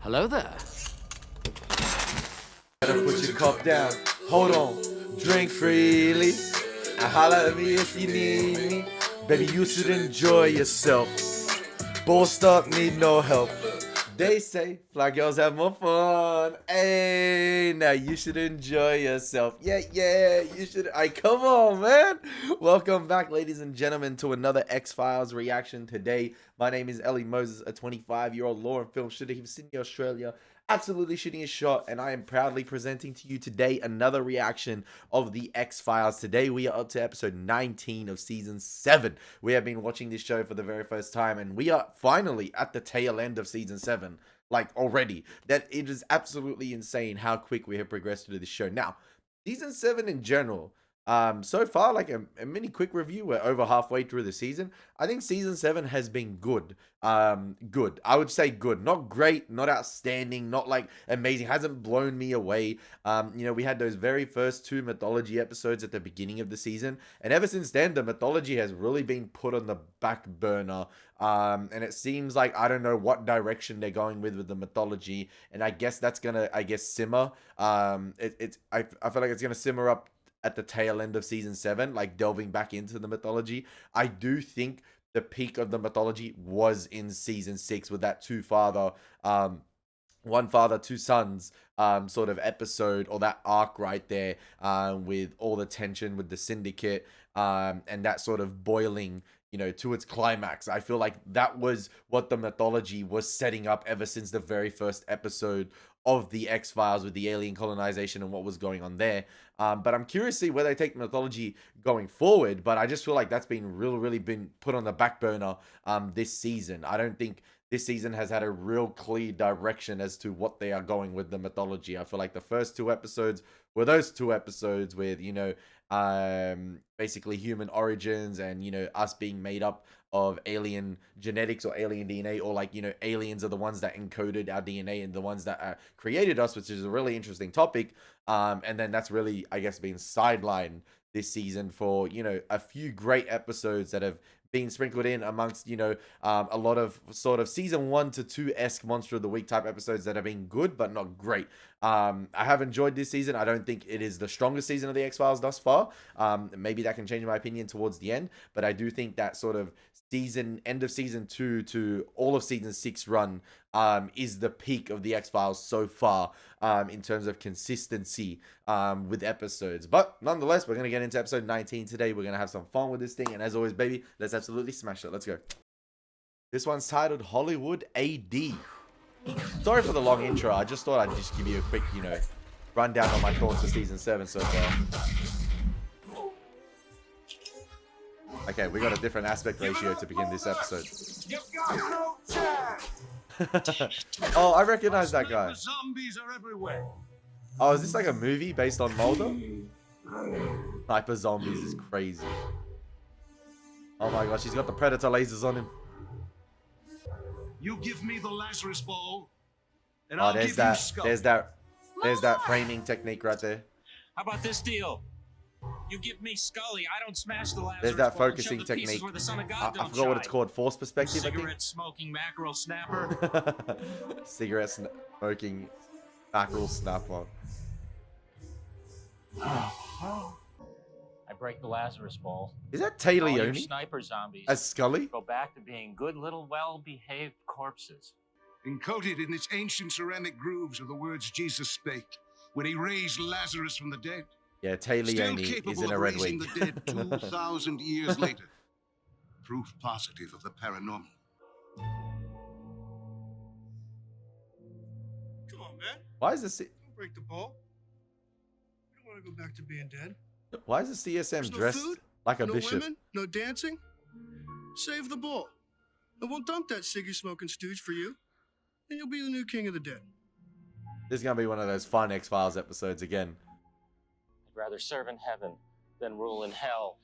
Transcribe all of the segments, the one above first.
Hello there. Better put your cup down. Hold on. Drink freely. And holla at me if you need me. Baby, you should enjoy yourself. Bossed up, need no help. They say fly girls have more fun. Hey, now you should enjoy yourself. Yeah, you should. Come on, man. Welcome back, ladies and gentlemen, to another X-Files reaction. Today, my name is Elie Moses, a 25-year-old law and film student from Sydney, Australia. Absolutely shooting a shot, and I am proudly presenting to you today another reaction of the X-Files. Today we are up to episode 19 of season 7. We have been watching this show for the very first time, and we are finally at the tail end of season 7. Like, already. That it is absolutely insane how quick we have progressed through this show. Now, season 7 in general, so far, like a mini quick review, we're over halfway through the season. I think season 7 has been good. Good. I would say good. Not great, not outstanding, not like amazing. Hasn't blown me away. We had those very first 2 mythology episodes at the beginning of the season, and ever since then, the mythology has really been put on the back burner. And it seems like I don't know what direction they're going with the mythology, and I guess that's gonna, simmer. I feel like it's gonna simmer up at the tail end of season 7, like delving back into the mythology. I do think the peak of the mythology was in season 6 with that one father, two sons sort of episode, or that arc right there, with all the tension with the syndicate, and that sort of boiling, to its climax. I feel like that was what the mythology was setting up ever since the very first episode of the X-Files, with the alien colonization and what was going on there. But I'm curious to see where they take mythology going forward, but I just feel like that's been really been put on the back burner this season. I don't think this season has had a real clear direction as to what they are going with the mythology. I feel like the first 2 episodes were those 2 episodes with, basically human origins, and, us being made up of alien genetics or alien DNA, or like, aliens are the ones that encoded our DNA and the ones that created us, which is a really interesting topic. And then that's really, I guess, been sidelined this season for, a few great episodes that have been sprinkled in amongst, a lot of sort of season 1 to 2-esque Monster of the Week type episodes that have been good, but not great. I have enjoyed this season. I don't think it is the strongest season of the X-Files thus far. Maybe that can change my opinion towards the end, but I do think that sort of end of season 2 to all of season 6 run is the peak of the X-Files so far, in terms of consistency with episodes. But nonetheless, we're going to get into episode 19 today. We're going to have some fun with this thing, and as always, baby, let's absolutely smash it. Let's go. This one's titled Hollywood AD. Sorry for the long intro. I just thought I'd just give you a quick, rundown on my thoughts of season 7 so far. Okay, we got a different aspect ratio to begin this episode. Oh, I recognize that guy. Zombies are everywhere. Oh, is this like a movie based on Mulder? Hyper Zombies is crazy. Oh my gosh, he's got the Predator lasers on him. You give me the Lazarus ball, and Oh, I'll there's give that. you Skull. There's that framing technique right there. How about this deal? You give me Scully, I don't smash the Lazarus There's that ball and focusing shove the pieces technique. where the Son of I God don't forgot what it's shine. called. Force perspective, I think. Cigarette smoking mackerel snapper. Cigarette smoking mackerel snapper. I break the Lazarus ball. Is that Tay All your Leone sniper zombies as Scully? go back to being good little well-behaved corpses. Encoded in its ancient ceramic grooves are the words Jesus spake when he raised Lazarus from the dead. Yeah, Tay Still Leone is capable in a of red raising wig. the dead 2,000 years later. Proof positive of the paranormal. Come on, man. Why is the Don't break the ball. You don't want to go back to being dead. Why is the CSM There's no dressed food, like a no bishop? women, no dancing. Save the ball. And we'll dump that ciggy smoking stooge for you. And you'll be the new king of the dead. This is gonna be one of those fun X-Files episodes again. I'd rather serve in heaven than rule in hell.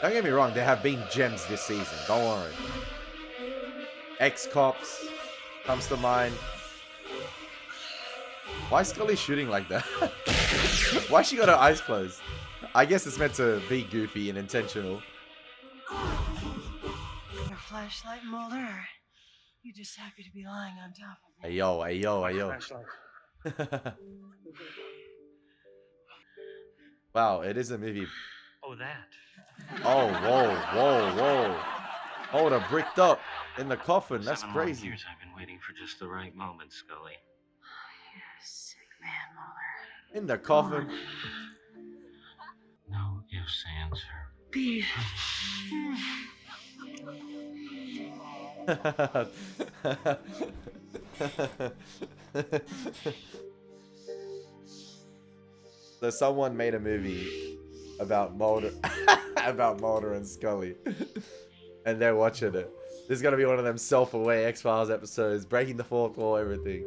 Don't get me wrong, there have been gems this season. Don't worry. X-Cops comes to mind. Why is Scully shooting like that? Why she got her eyes closed? I guess it's meant to be goofy and intentional. Your flashlight, Mulder. You're just happy to be lying on top of me. Hey yo, hey yo, hey yo. Wow, it is a movie. Oh, that. Oh, whoa, whoa, whoa. Oh, they're bricked up in the coffin. That's 7 long crazy. years I've been waiting for just the right moment, Scully. You're a sick man, Mulder. In the coffin. No ifs, ands, or Be. So someone made a movie about Mulder, about Mulder and Scully, and they're watching it. This is gonna be one of them self-aware X-Files episodes, breaking the fourth wall, everything.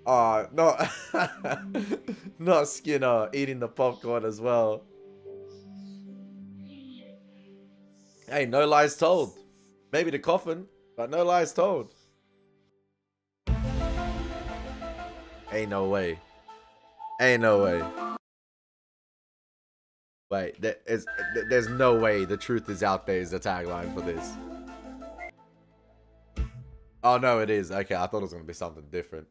Not not Skinner eating the popcorn as well. Hey, no lies told. Maybe the coffin, but no lies told. Ain't no way. Ain't no way. Wait, there's no way the truth is out there is the tagline for this. Oh no, it is. Okay, I thought it was gonna be something different.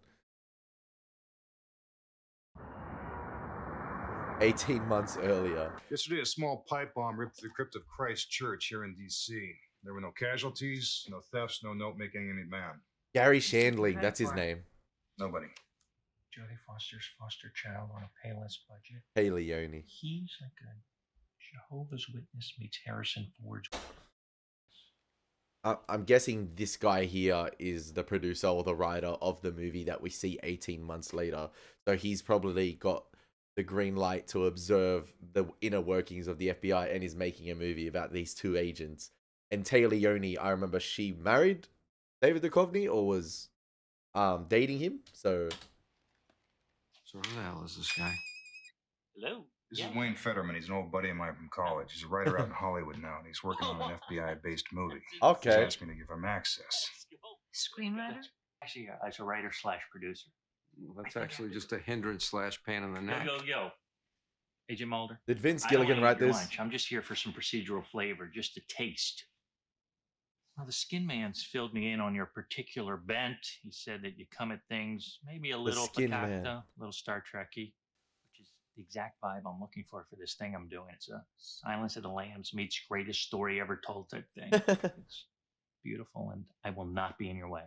18 months earlier. Yesterday, a small pipe bomb ripped the crypt of Christ Church here in D.C. There were no casualties, no thefts, no note making any man. Gary Shandling, that's his name. Nobody. Jodie Foster's foster child on a Payless budget. Hey, Leone. He's like a Jehovah's Witness meets Harrison Ford's. I'm guessing this guy here is the producer or the writer of the movie that we see 18 months later. So he's probably got the green light to observe the inner workings of the FBI and is making a movie about these two agents. And Tay Leone, I remember she married David Duchovny or was dating him. So who the hell is this guy? Hello. This is Wayne Fetterman. He's an old buddy of mine from college. He's a writer out in Hollywood now, and he's working on an FBI-based movie. Okay. He's asked me to give him access. Screenwriter? Actually, as a writer slash producer. Well, that's actually just a hindrance / pain in the neck. Yo. Agent Mulder. did Vince I don't Gilligan wanna write eat your this? lunch. I'm just here for some procedural flavor, just a taste. Well, the Skin Man's filled me in on your particular bent. He said that you come at things maybe a little Skin Man. a little Star Trek-y, which is the exact vibe I'm looking for this thing I'm doing. It's a Silence of the Lambs meets greatest story ever told type thing. It's beautiful, and I will not be in your way.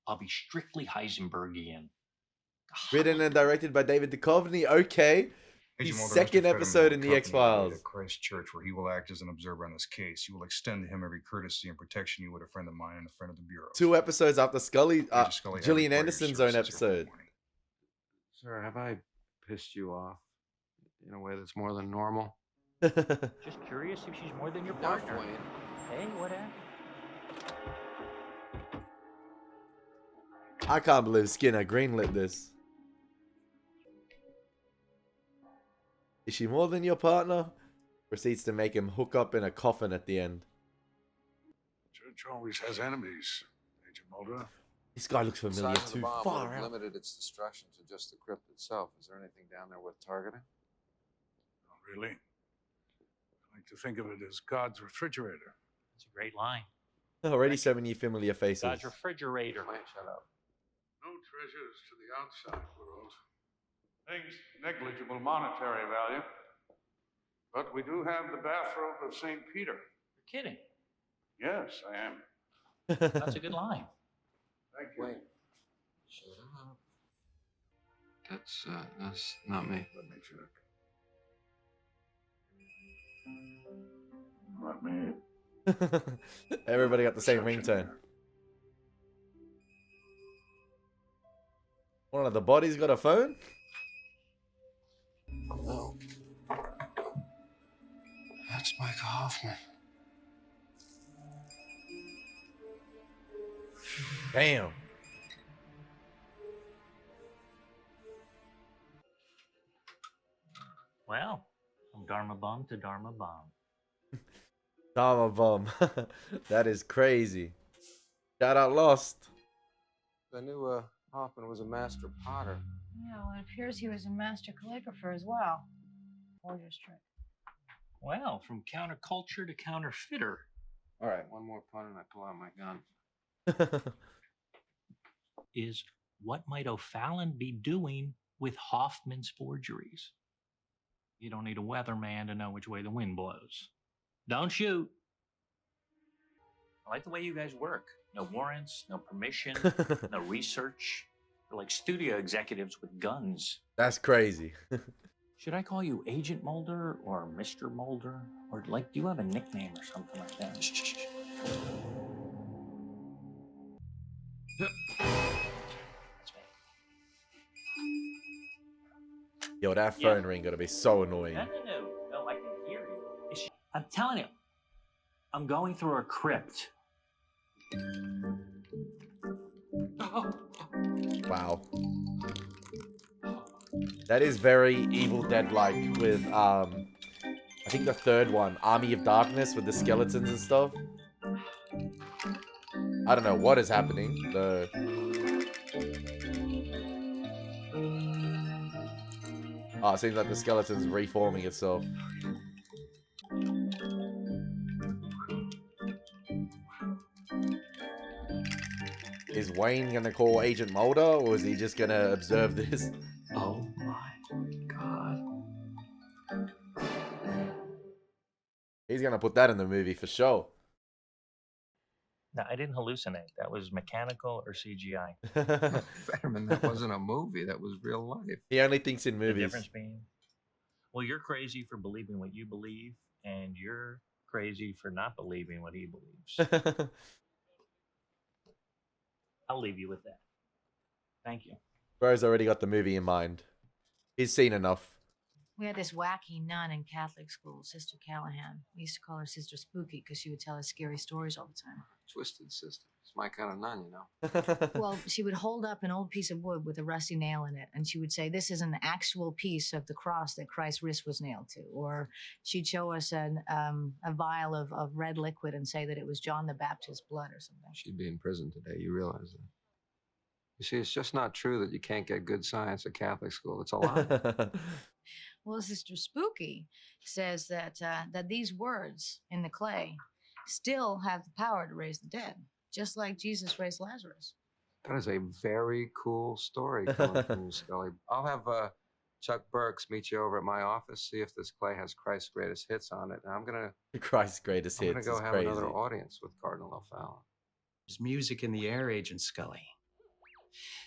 I'll be strictly Heisenbergian. Written and directed by David Duchovny. Okay. Agent The Mulder, second Mr. Fetterman episode will in the accompany X-Files. you to Christ Church, where he will act as an observer on this case. You will extend to him every courtesy and protection you would a friend of mine and a friend of the Bureau. 2 episodes after Scully, Scully, I Gillian require your Anderson's own services here episode. for the morning. Sir, have I pissed you off in a way that's more than normal? Just curious if she's more than your partner. Hey, what happened? I can't believe Skinner greenlit this. Is she more than your partner? Proceeds to make him hook up in a coffin at the end. Church always has enemies, Agent Mulder. This guy looks familiar Size of the too. bomb Far would have out. limited its destruction to just the crypt itself. Is there anything down there worth targeting? Not really. I like to think of it as God's refrigerator. It's a great line. Already so many familiar faces. God's refrigerator. Mike, shut up. No treasures to the outside world. Things negligible monetary value. But we do have the bathrobe of St. Peter. You're kidding. Yes, I am. That's a good line. Thank you. Wayne. Shut up. That's not me. Let me check. Not me. Everybody got the same ringtone. One of the bodies got a phone? No. That's Mike Hoffman. Damn. Well, from Dharma Bum to Dharma Bum. Dharma Bum. That is crazy. Shout out Lost. I knew Hoffman was a master potter. Yeah, well, it appears he was a master calligrapher as well. Forger's trick. Well, from counterculture to counterfeiter. All right, one more pun and I pull out my gun. is what might O'Fallon be doing with Hoffman's forgeries? You don't need a weatherman to know which way the wind blows. Don't shoot. I like the way you guys work. No warrants, no permission, no research. You're like studio executives with guns. That's crazy. Should I call you Agent Mulder or Mr. Mulder? Or like, do you have a nickname or something like that? Shh. Yo, that phone ring gonna be so annoying. No, I can hear you. I'm telling you, I'm going through a crypt. Wow. That is very Evil Dead-like with, I think the third one, Army of Darkness, with the skeletons and stuff. I don't know what is happening. Oh, it seems like the skeleton's reforming itself. Is Wayne gonna call Agent Mulder, or is he just gonna observe this? Oh my God. He's gonna put that in the movie for sure. No, I didn't hallucinate. That was mechanical or CGI. Fetterman, that wasn't a movie. That was real life. He only thinks in The movies. difference being, well, you're crazy for believing what you believe, and you're crazy for not believing what he believes. I'll leave you with that. Thank you. Bro's already got the movie in mind. He's seen enough. We had this wacky nun in Catholic school, Sister Callahan. We used to call her Sister Spooky because she would tell us scary stories all the time. Twisted sister. It's my kind of nun, you know. Well, she would hold up an old piece of wood with a rusty nail in it, and she would say, "This is an actual piece of the cross that Christ's wrist was nailed to." Or she'd show us a vial of red liquid and say that it was John the Baptist's blood or something. She'd be in prison today. You realize that. You see, it's just not true that you can't get good science at Catholic school. It's a lie. Well, Sister Spooky says that these words in the clay still have the power to raise the dead, just like Jesus raised Lazarus. That is a very cool story coming from you, Scully. I'll have Chuck Burks meet you over at my office, see if this clay has Christ's greatest hits on it. And I'm gonna Christ's greatest hits. I'm gonna go have crazy. another audience with Cardinal O'Fallon. There's music in the air, Agent Scully.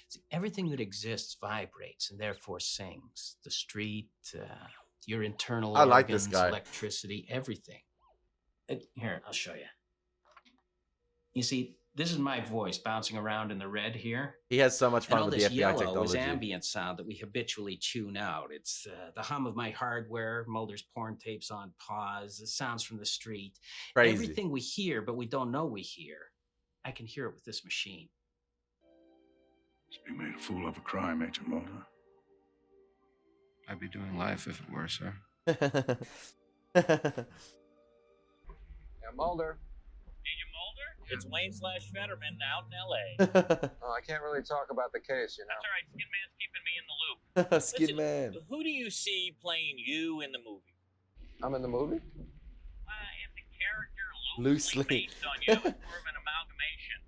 See, everything that exists vibrates and therefore sings. The street, your internal I like organs, this guy. electricity, everything. Here, I'll show you. You see, this is my voice bouncing around in the red here. He has so much And fun all with this the FBI yellow technology. is ambient sound that we habitually tune out. It's the hum of my hardware, Mulder's porn tapes on pause, the sounds from the street. Crazy. Everything we hear, but we don't know we hear. I can hear it with this machine. You made a fool of a crime, Agent Mulder. I'd be doing life if it were, sir. Yeah, Mulder. Agent Mulder? It's Wayne/Fetterman out in L.A. Oh, I can't really talk about the case, you know. That's all right. Skin Man's keeping me in the loop. Skin Man. Who do you see playing you in the movie? I'm in the movie? If the character Loosely. based on you, it's more of an amalgamation.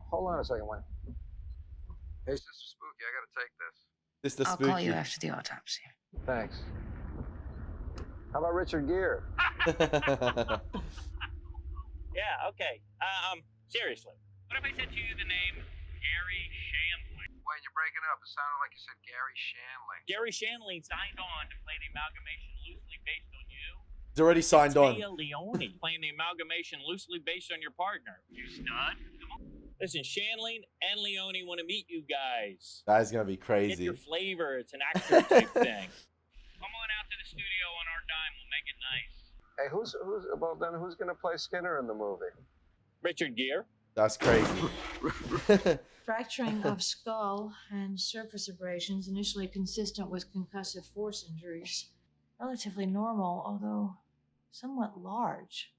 Hold on a second, Wayne. Hey, Sister Spooky, I gotta take this. This the I'll spooky. call you after the autopsy. Thanks. How about Richard Gere? Yeah, okay. Seriously. What if I said to you the name Gary Shanley? Wayne, you're breaking up. It sounded like you said Gary Shanley. Gary Shanley signed on to play the amalgamation loosely based on you. He's already signed on. Tia Leone playing the amalgamation loosely based on your partner. You stud. Come on. Listen, Shanley and Leone want to meet you guys. That is gonna be Get crazy. your flavor. It's an actor type thing. Come on out to the studio on our dime. We'll make it nice. Hey, who's gonna play Skinner in the movie? Richard Gere. That's crazy. Fracturing of skull and surface abrasions initially consistent with concussive force injuries. Relatively normal, although somewhat large.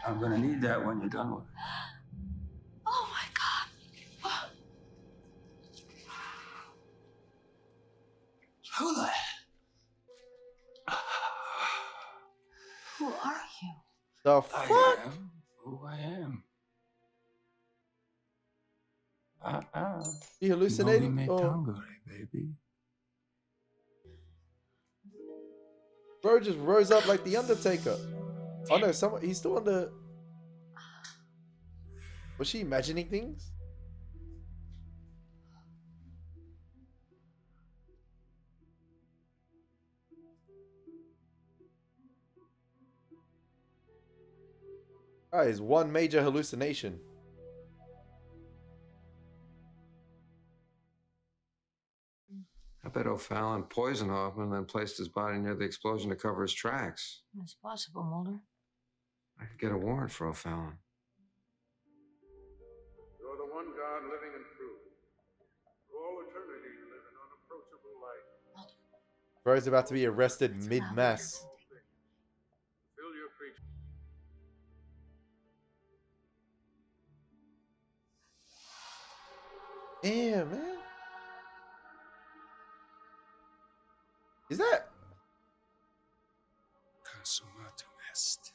I'm gonna need that when you're done with it. Oh my God. Who the Who are you? The I fuck? am who I am. He hallucinating? Me Oh, tangere, baby. bro just rose up like the Undertaker. Oh no, someone he's still on the. Was she imagining things? That is one major hallucination. I bet O'Fallon poisoned Hoffman and then placed his body near the explosion to cover his tracks. It's possible, Mulder. I could get a warrant for O'Fallon. You're the one God living and true. For all eternity you live in unapproachable light. Bro's about to be arrested mid-mass. Fill your creature. Damn, man. Is that? Consumatum est.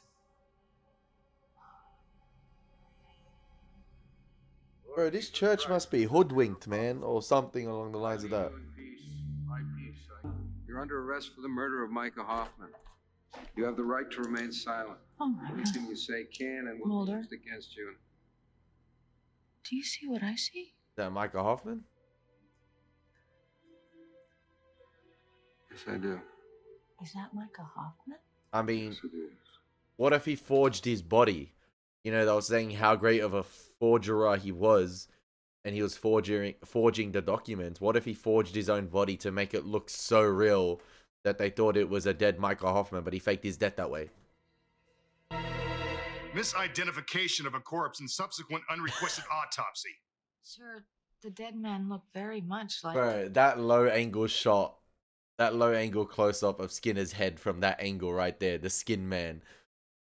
Bro, this church must be hoodwinked, man, or something along the lines of that. You're under arrest for the murder of Micah Hoffman. You have the right to remain silent. Oh my God. Anything you say can and will be Mulder. used against you. Do you see what I see? Is that Micah Hoffman? Yes, I do. Is that Micah Hoffman? I mean, Yes, it is. what if he forged his body? You know, they were saying how great of a forger he was, and he was forging the documents. What if he forged his own body to make it look so real that they thought it was a dead Micah Hoffman, but he faked his death that way? Misidentification of a corpse and subsequent unrequested autopsy. Sir, the dead man looked very much like... Bro, that low angle shot, that low angle close up of Skinner's head from that angle right there, the Skin Man,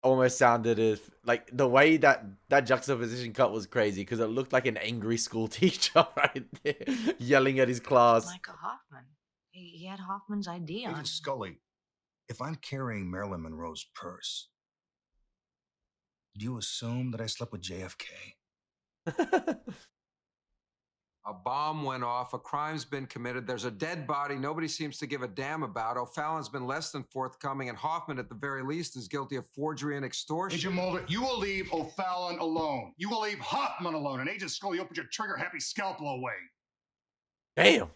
almost sounded as like the way that juxtaposition cut was crazy because it looked like an angry school teacher right there yelling at his class. Micah Hoffman. He had Hoffman's ID on. Agent Scully, if I'm carrying Marilyn Monroe's purse, do you assume that I slept with JFK? A bomb went off. A crime's been committed. There's a dead body nobody seems to give a damn about. O'Fallon's been less than forthcoming, and Hoffman, at the very least, is guilty of forgery and extortion. Agent Mulder, you will leave O'Fallon alone. You will leave Hoffman alone. And Agent Scully, you'll put your trigger-happy scalpel away. Damn.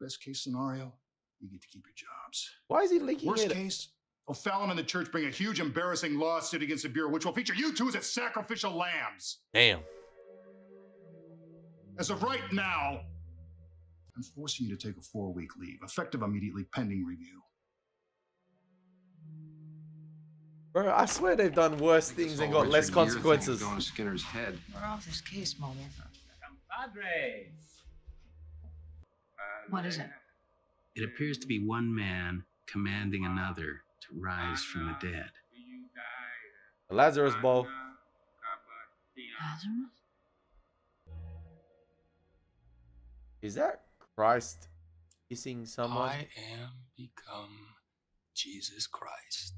Best case scenario, you get to keep your jobs. Why is he linking Worst it? case, O'Fallon and the church bring a huge, embarrassing lawsuit against the Bureau, which will feature you two as its sacrificial lambs. Damn. As of right now, I'm forcing you to take a 4-week leave, effective immediately pending review. Bro, I swear they've done worse things and got less consequences. Going to Skinner's head. We're off this case, Mulder. Padre. What is it? It appears to be one man commanding another to rise from the dead. The Lazarus Ball. Lazarus? Is that Christ kissing someone? I am become Jesus Christ.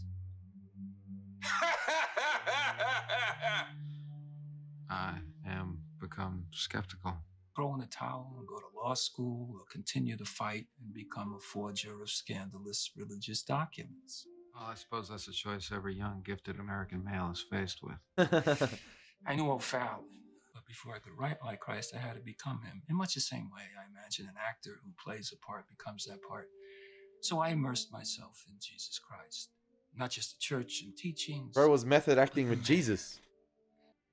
I am become skeptical. Throw in the towel and go to law school or continue to fight and become a forger of scandalous religious documents. Well, I suppose that's a choice every young, gifted American male is faced with. I knew O'Fallon, but before I could write like Christ, I had to become him. In much the same way I imagine an actor who plays a part becomes that part. So I immersed myself in Jesus Christ. Not just the church and teachings. Bro was method acting with Jesus.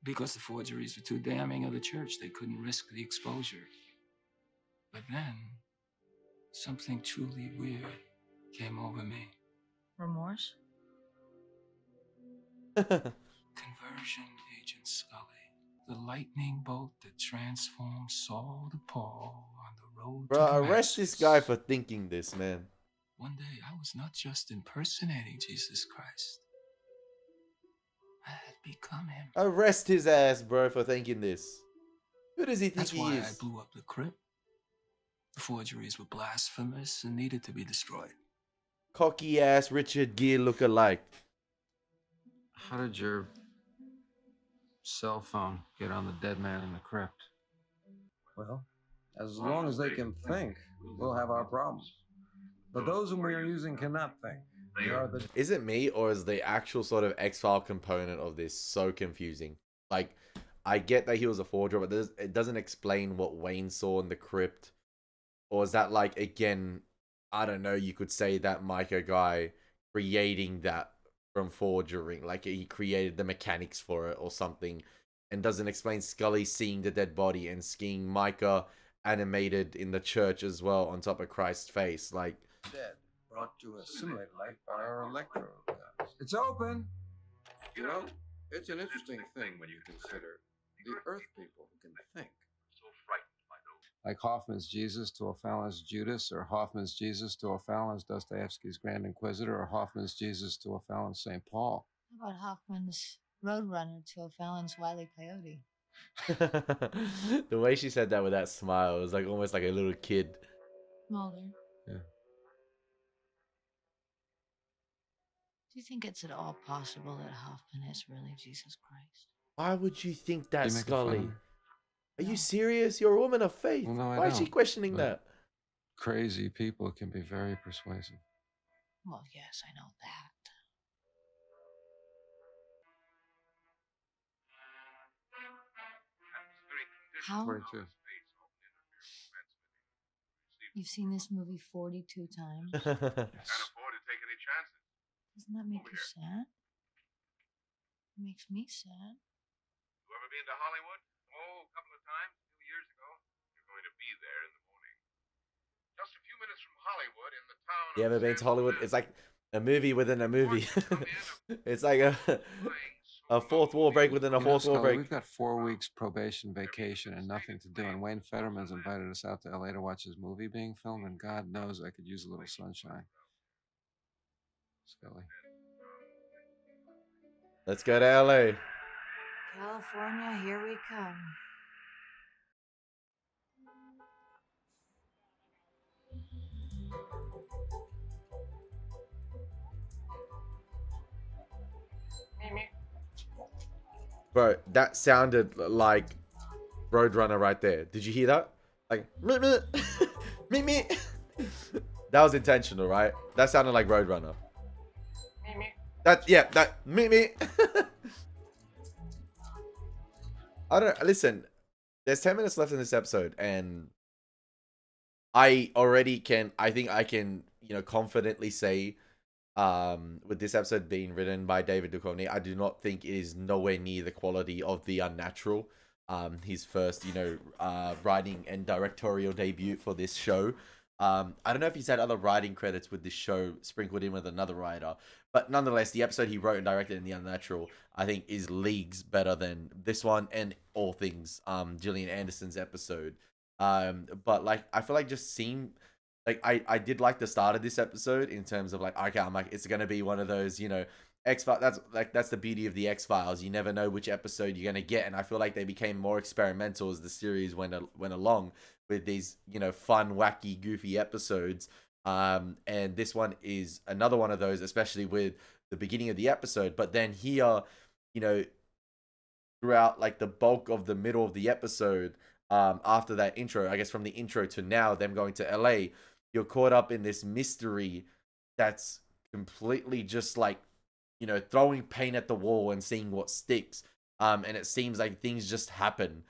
Because the forgeries were too damning of the church, they couldn't risk the exposure. But then, something truly weird came over me. Remorse? Conversion, Agent Scully. The lightning bolt that transformed Saul to Paul on the road Bro, to arrest this guy for thinking this, man. One day, I was not just impersonating Jesus Christ. I had become him. Arrest his ass, bro, for thinking this. Who does he think That's he why is? I blew up the crypt. The forgeries were blasphemous and needed to be destroyed. Cocky ass Richard Gere look-alike. How did your cell phone get on the dead man in the crypt? Well, as long as they can think, we'll have our problems. But those whom we are using cannot think. They are the... Is it me, or is the actual sort of X-File component of this so confusing? Like, I get that he was a forger, but it doesn't explain what Wayne saw in the crypt. Or is that like, again, I don't know, you could say that Micah guy creating that from forgering, like he created the mechanics for it or something, and doesn't explain Scully seeing the dead body and seeing Micah animated in the church as well on top of Christ's face. Like, dead, brought to a simulated life by our electro guys. It's open! You know, it's an interesting thing when you consider the Earth people who can think. Like Hoffman's Jesus to O'Fallon's Judas, or Hoffman's Jesus to O'Fallon's Dostoevsky's Grand Inquisitor, or Hoffman's Jesus to O'Fallon's St. Paul. How about Hoffman's Roadrunner to O'Fallon's Wile E. Coyote? the way she said that with that smile was like almost like a little kid. Mulder. Yeah. Do you think it's at all possible that Hoffman is really Jesus Christ? Why would you think that, You making fun of Scully? me? Are you serious? You're a woman of faith. Well, no, I Why is she don't, questioning but that? Crazy people can be very persuasive. Well, yes, I know that. How? 22. You've seen this movie 42 times? Yes. Can't afford to take any chances. Doesn't that make you sad? It makes me sad. You ever been to Hollywood? Oh, a couple of times, 2 years ago. You're going to be there in the morning. Just a few minutes from Hollywood in the town You ever been to Hollywood? It's like a movie within a movie. It's like a fourth wall break within a fourth wall Scully, break. we've got 4 weeks probation vacation and nothing to do, and Wayne Fetterman's invited us out to LA to watch his movie being filmed, and God knows I could use a little sunshine. Scully. Let's go to LA. California, here we come. Bro, that sounded like Roadrunner right there. Did you hear that? Like, meet me, meet me. That was intentional, right? That sounded like Roadrunner. That meet me. I don't listen. There's 10 minutes left in this episode, and I think I can, confidently say, with this episode being written by David Duchovny, I do not think it is nowhere near the quality of The Unnatural. His first, writing and directorial debut for this show. I don't know if he's had other writing credits with this show sprinkled in with another writer, but nonetheless, the episode he wrote and directed in The Unnatural, I think, is leagues better than this one and all things Gillian Anderson's episode. But like, I feel like just seeing, like, I did like the start of this episode in terms of like, okay, I'm like, it's gonna be one of those, X-Files. That's the beauty of the X-Files. You never know which episode you're gonna get, and I feel like they became more experimental as the series went along with these, fun, wacky, goofy episodes. And this one is another one of those, especially with the beginning of the episode. But then here, throughout like the bulk of the middle of the episode, after that intro, I guess from the intro to now, them going to LA, you're caught up in this mystery that's completely just like, throwing paint at the wall and seeing what sticks. And it seems like things just happen.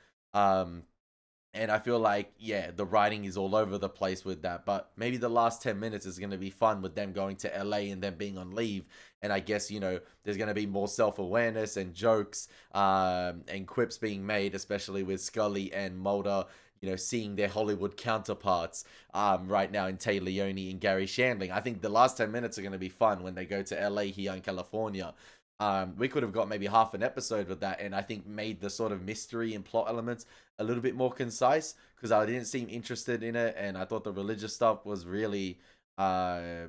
And I feel like, yeah, the writing is all over the place with that. But maybe the last 10 minutes is going to be fun with them going to LA and them being on leave. And I guess, there's going to be more self-awareness and jokes and quips being made, especially with Scully and Mulder, seeing their Hollywood counterparts right now in Tay Leone and Gary Shandling. I think the last 10 minutes are going to be fun when they go to LA here in California. We could have got maybe half an episode with that, and I think made the sort of mystery and plot elements a little bit more concise, because I didn't seem interested in it, and I thought the religious stuff was really, I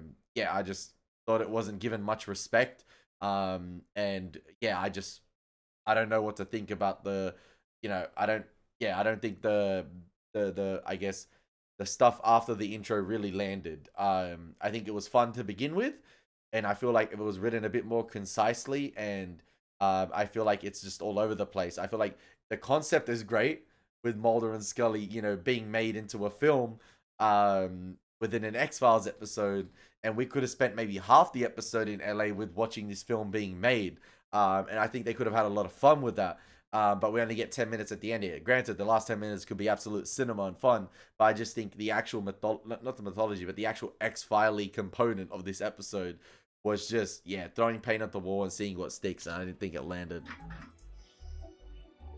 just thought it wasn't given much respect. And yeah, I don't know what to think about the, I don't think the I guess the stuff after the intro really landed. I think it was fun to begin with, and I feel like if it was written a bit more concisely, and I feel like it's just all over the place. I feel like the concept is great, with Mulder and Scully, you know, being made into a film within an X-Files episode, and we could have spent maybe half the episode in LA with watching this film being made. And I think they could have had a lot of fun with that. But we only get 10 minutes at the end here. Granted, the last 10 minutes could be absolute cinema and fun, but I just think the actual not the mythology, but the actual X-File-y component of this episode was just, yeah, throwing paint at the wall and seeing what sticks, and I didn't think it landed.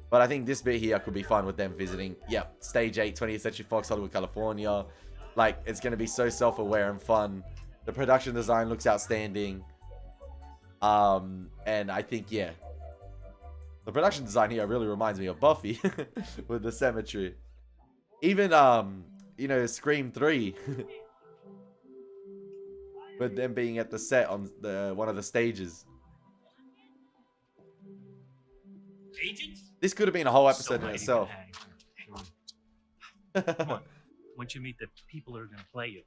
But I think this bit here could be fun with them visiting, yep, Stage 8, 20th Century Fox, Hollywood, California. Like, it's going to be so self-aware and fun. The production design looks outstanding. And I think, yeah, the production design here really reminds me of Buffy with the cemetery. Even, you know, Scream 3. With them being at the set on one of the stages. Agents? This could have been a whole episode in itself. Come on. Once you meet the people that are going to play you.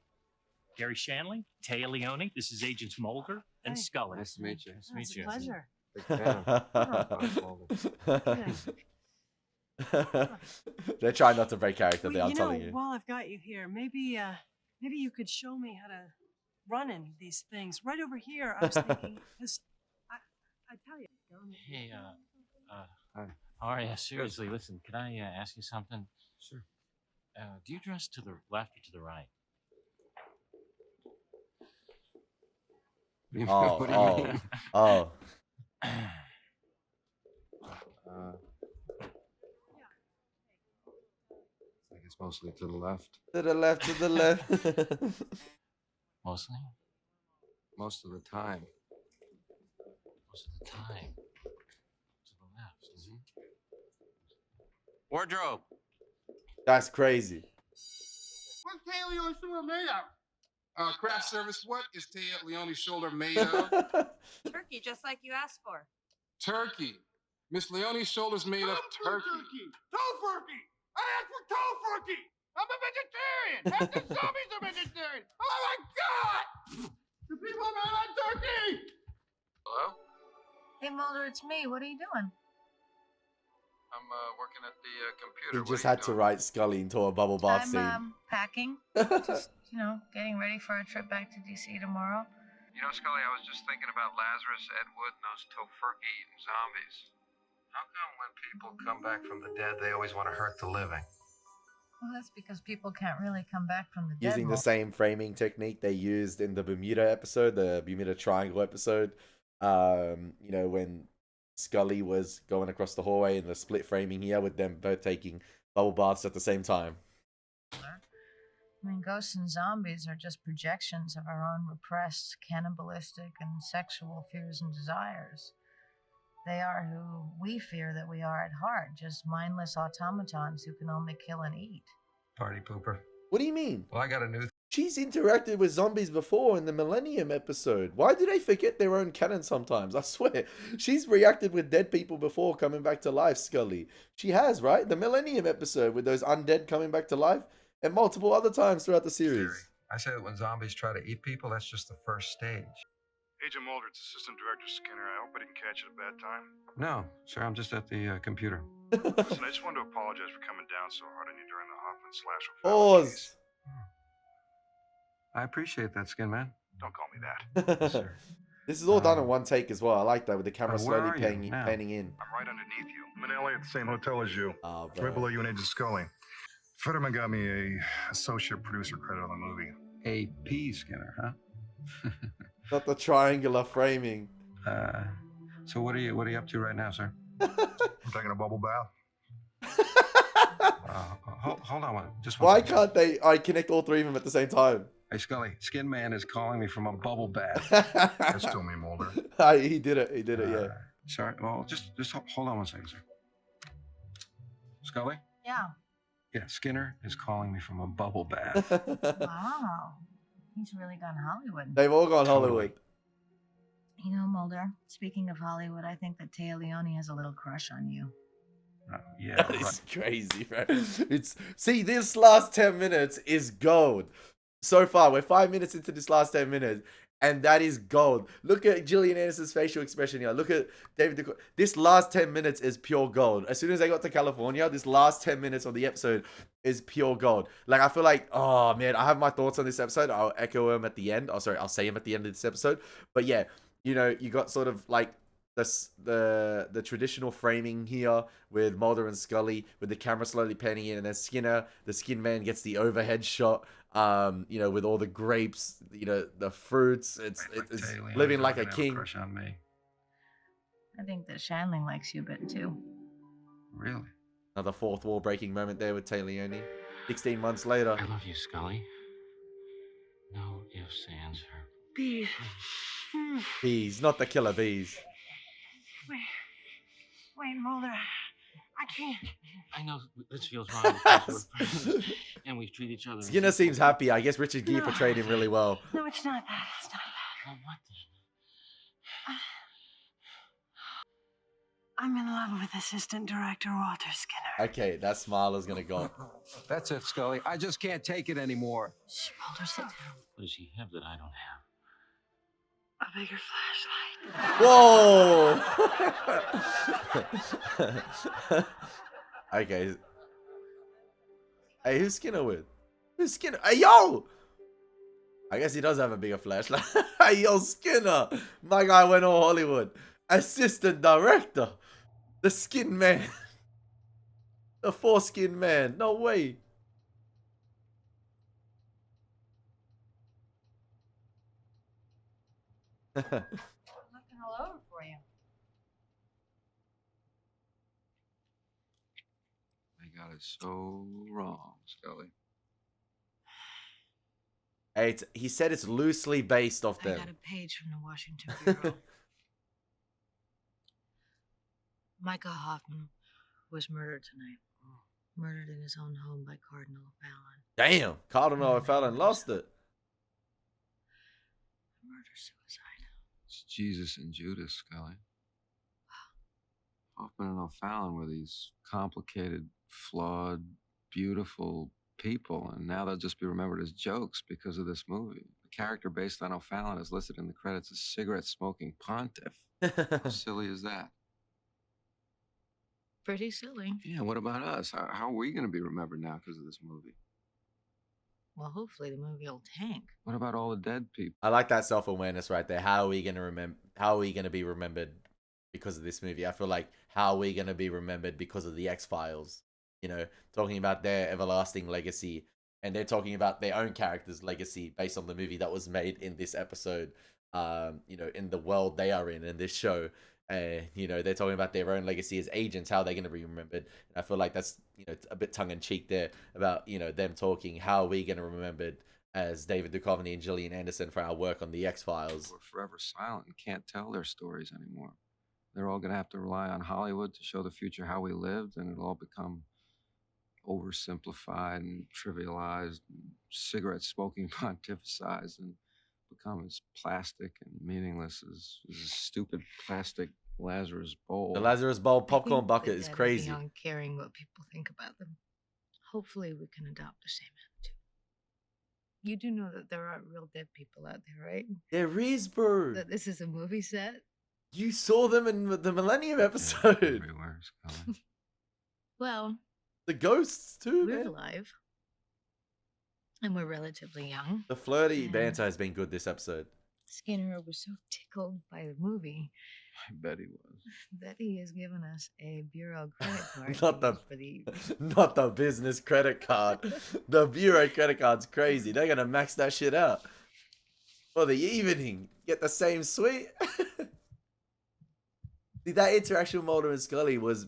Gary Shanley, Taya Leone, this is Agents Mulder and Scully. Nice to meet you. Nice to meet you. Pleasure. They're trying not to break character. They are you telling know, you. while I've got you here, maybe you could show me how to run in these things. Right over here, I was thinking, 'cause I tell you. Hey, all right, seriously, listen, can I ask you something? Sure. Do you dress to the left or to the right? What do you mean? Oh. I guess mostly to the left. To the left, to the left. Mostly? Most of the time. Most of the time. To the left. Wardrobe. That's crazy. What's Taya Leone's shoulder made of? Craft service, what is Taya Leone's shoulder made of? Turkey, just like you asked for. Turkey. Miss Leone's shoulder's made of turkey. Tofurkey! I asked for tofurkey! I'm a vegetarian! Half the zombies are vegetarian! Oh my god! The people are made on turkey! Hello? Hey, Mulder, it's me. What are you doing? I'm working at the computer. He just had to write Scully into a bubble bath scene. I'm packing. Just, you know, getting ready for a trip back to DC tomorrow. You know, Scully, I was just thinking about Lazarus, Ed Wood, and those tofurkey eating zombies. How come when people come back from the dead, they always want to hurt the living? Well, that's because people can't really come back from the dead. Using the same framing technique they used in the Bermuda episode, the Bermuda Triangle episode. You know, when Scully was going across the hallway and the split framing here with them both taking bubble baths at the same time. I mean, ghosts and zombies are just projections of our own repressed, cannibalistic, and sexual fears and desires. They are who we fear that we are at heart, just mindless automatons who can only kill and eat. Party pooper. What do you mean? Well, I got a new... She's interacted with zombies before in the Millennium episode. Why do they forget their own canon sometimes? I swear. She's reacted with dead people before coming back to life, Scully. She has, right? The Millennium episode with those undead coming back to life, and multiple other times throughout the series. I say that when zombies try to eat people, that's just the first stage. Agent Mulder, it's Assistant Director Skinner. I hope I didn't catch it at a bad time. No, sir, I'm just at the computer. Listen, I just wanted to apologize for coming down so hard on you during the Hoffman/O'Fallon Pause. case. I appreciate that, Skin Man. Don't call me that. Yes, sir. This is all done in one take as well. I like that with the camera where slowly are you panning now? in. I'm right underneath you. I'm in LA at the same hotel as you. Oh, Right below you and Agent Scully. Fetterman got me a associate producer credit on the movie. AP Skinner, huh? Not the triangular framing. So what are you up to right now, sir? I'm taking a bubble bath. Hold on one. Just one Why second. can't they connect all three of them at the same time? Hey, Scully, Skin Man is calling me from a bubble bath. That's still me, Mulder. He did it. He did it, yeah. Sorry. Well, just hold on one second, sir. Scully? Yeah. Yeah, Skinner is calling me from a bubble bath. Wow. He's really gone Hollywood. They've all gone Totally. Hollywood. You know, Mulder, speaking of Hollywood, I think that Taya Leone has a little crush on you. Yeah, It's right. crazy, right? See, this last 10 minutes is gold. So far, we're 5 minutes into this last 10 minutes, And that is gold. Look at Gillian Anderson's facial expression here. Look at David Duchovny. This last 10 minutes is pure gold. As soon as I got to California, this last 10 minutes of the episode is pure gold. Like, I feel like, oh man, I have my thoughts on this episode. I'll echo them at the end. Oh, sorry, I'll say them at the end of this episode. But yeah, you know, you got sort of like the traditional framing here with Mulder and Scully, with the camera slowly panning in, and then Skinner, the Skin Man, gets the overhead shot. You know, with all the grapes, you know, the fruits. It's living like a king. Crush on me. I think that Shandling likes you a bit too. Really? Another fourth wall breaking moment there with Taglioni. 16 months later. I love you, Scully. No ifs, ands, or Bees. Bees, not the killer bees. Wait, Mulder. I can't. I know this feels wrong because we're friends and we treat each other. Skinner seems happy. I guess Richard Gere portrayed him really well. No, it's not that. It's not that. Well, what then? I'm in love with Assistant Director Walter Skinner. Okay, that smile is gonna go. That's it, Scully. I just can't take it anymore. Shh, Mulder, sit down. What does he have that I don't have? A bigger flashlight. Whoa! Okay. Hey, who's Skinner with? Who's Skinner? Hey, yo! I guess he does have a bigger flashlight. Hey, yo, Skinner! My guy went all Hollywood. Assistant director. The Skin Man. The foreskin man. No way. Looking all over for you. They got it so wrong, Scully. Hey, he said it's loosely based off I them. got a page from the Washington Bureau. Micah Hoffman was murdered tonight. Murdered in his own home by Cardinal Fallon. Damn, Cardinal Fallon lost it. Murder-suicide. It's Jesus and Judas, Scully. Hoffman and O'Fallon were these complicated, flawed, beautiful people, and now they'll just be remembered as jokes because of this movie. The character based on O'Fallon is listed in the credits as cigarette-smoking pontiff. How silly is that? Pretty silly. Yeah, what about us? How are we going to be remembered now because of this movie? Well, hopefully the movie will tank. What about all the dead people? I like that self-awareness right there. How are we gonna remember? How are we gonna be remembered because of this movie? I feel like how are we gonna be remembered because of the X-Files? You know, talking about their everlasting legacy, and they're talking about their own character's legacy based on the movie that was made in this episode. You know, in the world they are in this show. You know, they're talking about their own legacy as agents, how they're going to be remembered. And I feel like that's, you know, a bit tongue-in-cheek there about, you know, them talking, how are we going to be remembered as David Duchovny and Gillian Anderson for our work on the X-Files. We're forever silent and can't tell their stories anymore. They're all going to have to rely on Hollywood to show the future how we lived, and it'll all become oversimplified and trivialized, and cigarette smoking pontificized, and become as plastic and meaningless as a stupid plastic Lazarus bowl. The Lazarus Bowl popcorn bucket is crazy. On caring what people think about them. Hopefully we can adopt the same attitude. You do know that there are real dead people out there, right? There is, bro. That this is a movie set. You saw them in the Millennium episode. Everywhere, Scully. Well, the ghosts too. We're man. alive. And we're relatively young. The flirty banter has been good this episode. Skinner was so tickled by the movie I bet he was. that he has given us a bureau credit card. Not the business credit card. The bureau credit card's crazy. They're gonna max that shit out for the evening. Get the same suite. See, that interaction with Mulder and Scully was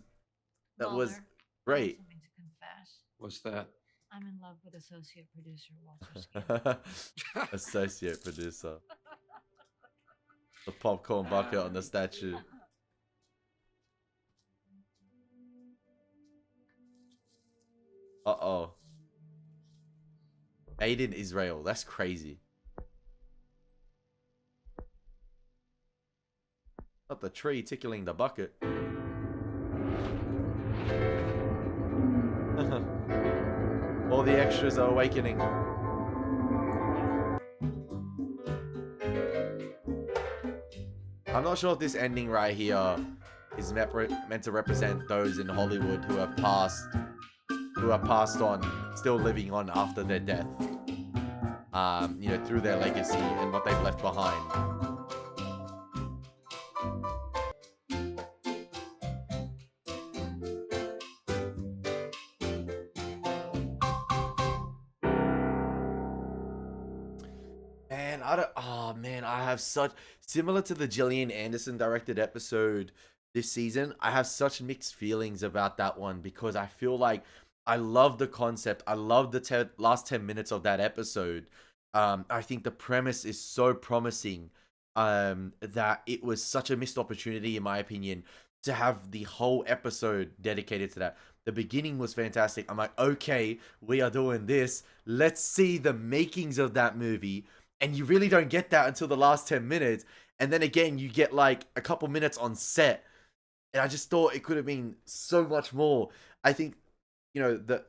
great. Something to confess. What's that? I'm in love with associate producer Walter Skinner. Associate producer. The popcorn bucket on the statue. Uh-oh. Made in Israel. That's crazy. Not the tree tickling the bucket. All the extras are awakening. I'm not sure if this ending right here is meant to represent those in Hollywood who have passed on, still living on after their death. Through their legacy and what they've left behind. Man, I have such, similar to the Gillian Anderson directed episode this season, I have such mixed feelings about that one because I feel like I love the concept. I love the last 10 minutes of that episode. I think the premise is so promising that it was such a missed opportunity, in my opinion, to have the whole episode dedicated to that. The beginning was fantastic. I'm like, okay, we are doing this. Let's see the makings of that movie. And you really don't get that until the last 10 minutes. And then again, you get like a couple minutes on set. And I just thought it could have been so much more. I think, like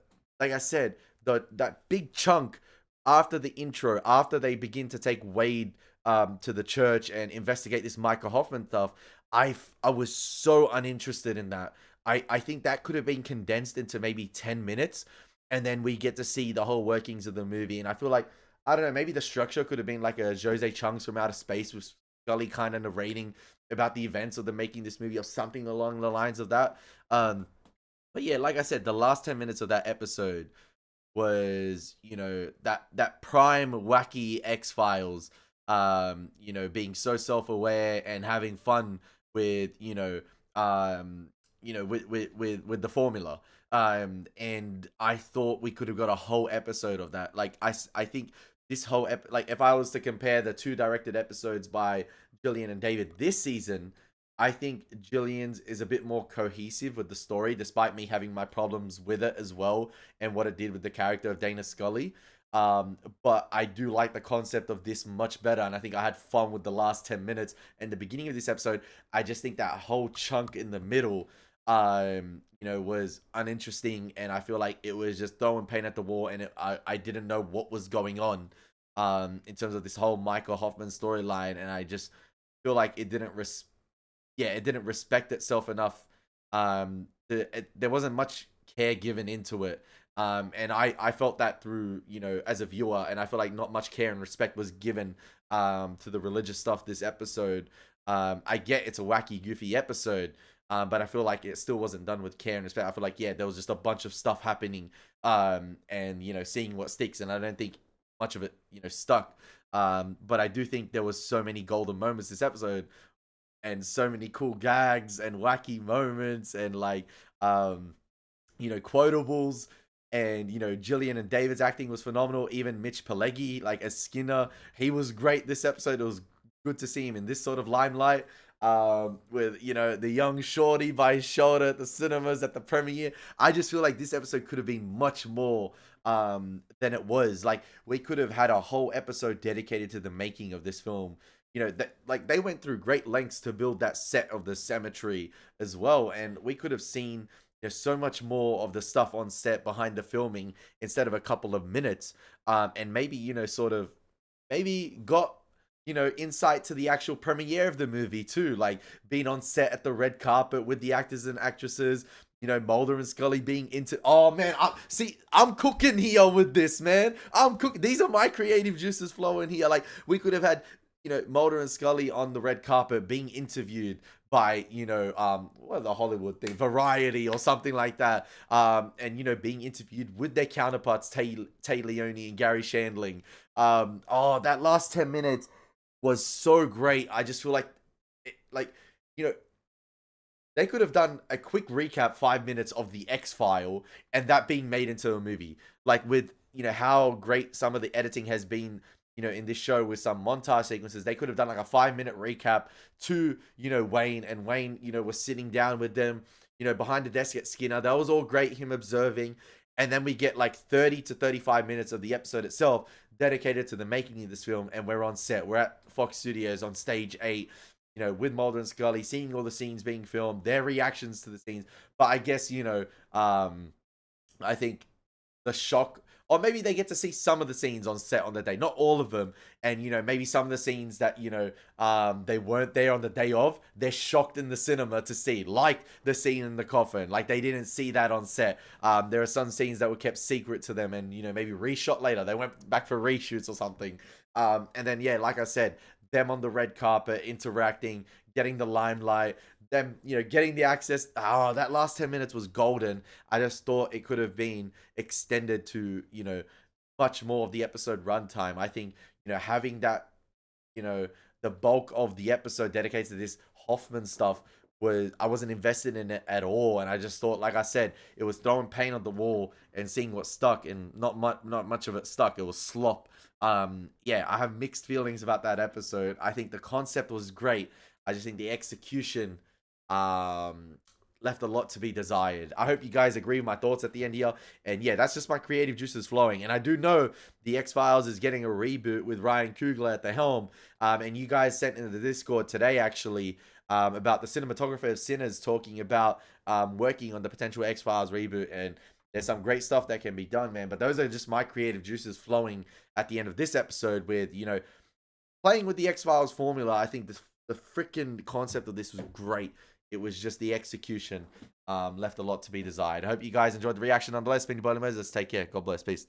I said, that big chunk after the intro, after they begin to take Wade to the church and investigate this Michael Hoffman stuff, I was so uninterested in that. I think that could have been condensed into maybe 10 minutes. And then we get to see the whole workings of the movie. And I feel like, I don't know, maybe the structure could have been like a Jose Chung's from Outer Space with Scully kind of narrating about the events of the making this movie or something along the lines of that. But yeah, like I said, the last 10 minutes of that episode was, that prime wacky X-Files, being so self-aware and having fun with, with the formula. And I thought we could have got a whole episode of that. Like, I think this whole like, if I was to compare the two directed episodes by Gillian and David this season, I think Gillian's is a bit more cohesive with the story, despite me having my problems with it as well and what it did with the character of Dana Scully. But I do like the concept of this much better, and I think I had fun with the last 10 minutes and the beginning of this episode. I just think that whole chunk in the middle was uninteresting, and I feel like it was just throwing paint at the wall, and I didn't know what was going on in terms of this whole Michael Hoffman storyline, and I just feel like it didn't respect itself enough. There wasn't much care given into it, and I felt that through, as a viewer, and I feel like not much care and respect was given to the religious stuff this episode. I get it's a wacky, goofy episode, but I feel like it still wasn't done with care and respect. I feel like, there was just a bunch of stuff happening, and seeing what sticks, and I don't think much of it stuck. But I do think there was so many golden moments this episode, and so many cool gags and wacky moments, and quotables. And Gillian and David's acting was phenomenal. Even Mitch Pileggi, like as Skinner, he was great this episode. It was good to see him in this sort of limelight, with the young shorty by his shoulder at the cinemas at the premiere. I just feel like this episode could have been much more than it was. Like, we could have had a whole episode dedicated to the making of this film. They went through great lengths to build that set of the cemetery as well, and we could have seen so much more of the stuff on set behind the filming instead of a couple of minutes, and maybe maybe got insight to the actual premiere of the movie too, like being on set at the red carpet with the actors and actresses, Mulder and Scully being into. Oh man, I'm cooking here with this, man. I'm cooking. These are my creative juices flowing here. Like, we could have had Mulder and Scully on the red carpet being interviewed by what the Hollywood thing, Variety or something like that, and being interviewed with their counterparts, Tay Leone and Gary Shandling. That last 10 minutes was so great. I just feel like they could have done a quick recap, 5 minutes of the X-File, and that being made into a movie, like with how great some of the editing has been in this show with some montage sequences. They could have done like a 5-minute recap to, Wayne, and Wayne, was sitting down with them, behind the desk at Skinner. That was all great, him observing. And then we get like 30 to 35 minutes of the episode itself dedicated to the making of this film. And we're on set. We're at Fox Studios on stage 8, with Mulder and Scully, seeing all the scenes being filmed, their reactions to the scenes. But I guess, I think the shock or maybe they get to see some of the scenes on set on the day, not all of them. And, you know, maybe some of the scenes that, you know, they weren't there on the day of, they're shocked in the cinema to see, like the scene in the coffin. Like, they didn't see that on set. There are some scenes that were kept secret to them and, you know, maybe reshot later. They went back for reshoots or something. And then, yeah, like I said, them on the red carpet, interacting, getting the limelight, them, you know, getting the access. Oh, that last 10 minutes was golden. I just thought it could have been extended to, you know, much more of the episode runtime. I think, you know, having that, you know, the bulk of the episode dedicated to this Hoffman stuff was, I wasn't invested in it at all. And I just thought, like I said, it was throwing paint on the wall and seeing what stuck, and not much of it stuck. It was slop. Yeah, I have mixed feelings about that episode. I think the concept was great. I just think the execution left a lot to be desired. I hope you guys agree with my thoughts at the end here. And yeah, that's just my creative juices flowing. And I do know the X-Files is getting a reboot with Ryan Coogler at the helm. And you guys sent into the Discord today, actually, about the cinematographer of Sinners talking about working on the potential X-Files reboot. And there's some great stuff that can be done, man. But those are just my creative juices flowing at the end of this episode with, you know, playing with the X-Files formula. I think the freaking concept of this was great. It was just the execution left a lot to be desired. I hope you guys enjoyed the reaction. Nonetheless, been your boy Elie Moses. Take care. God bless. Peace.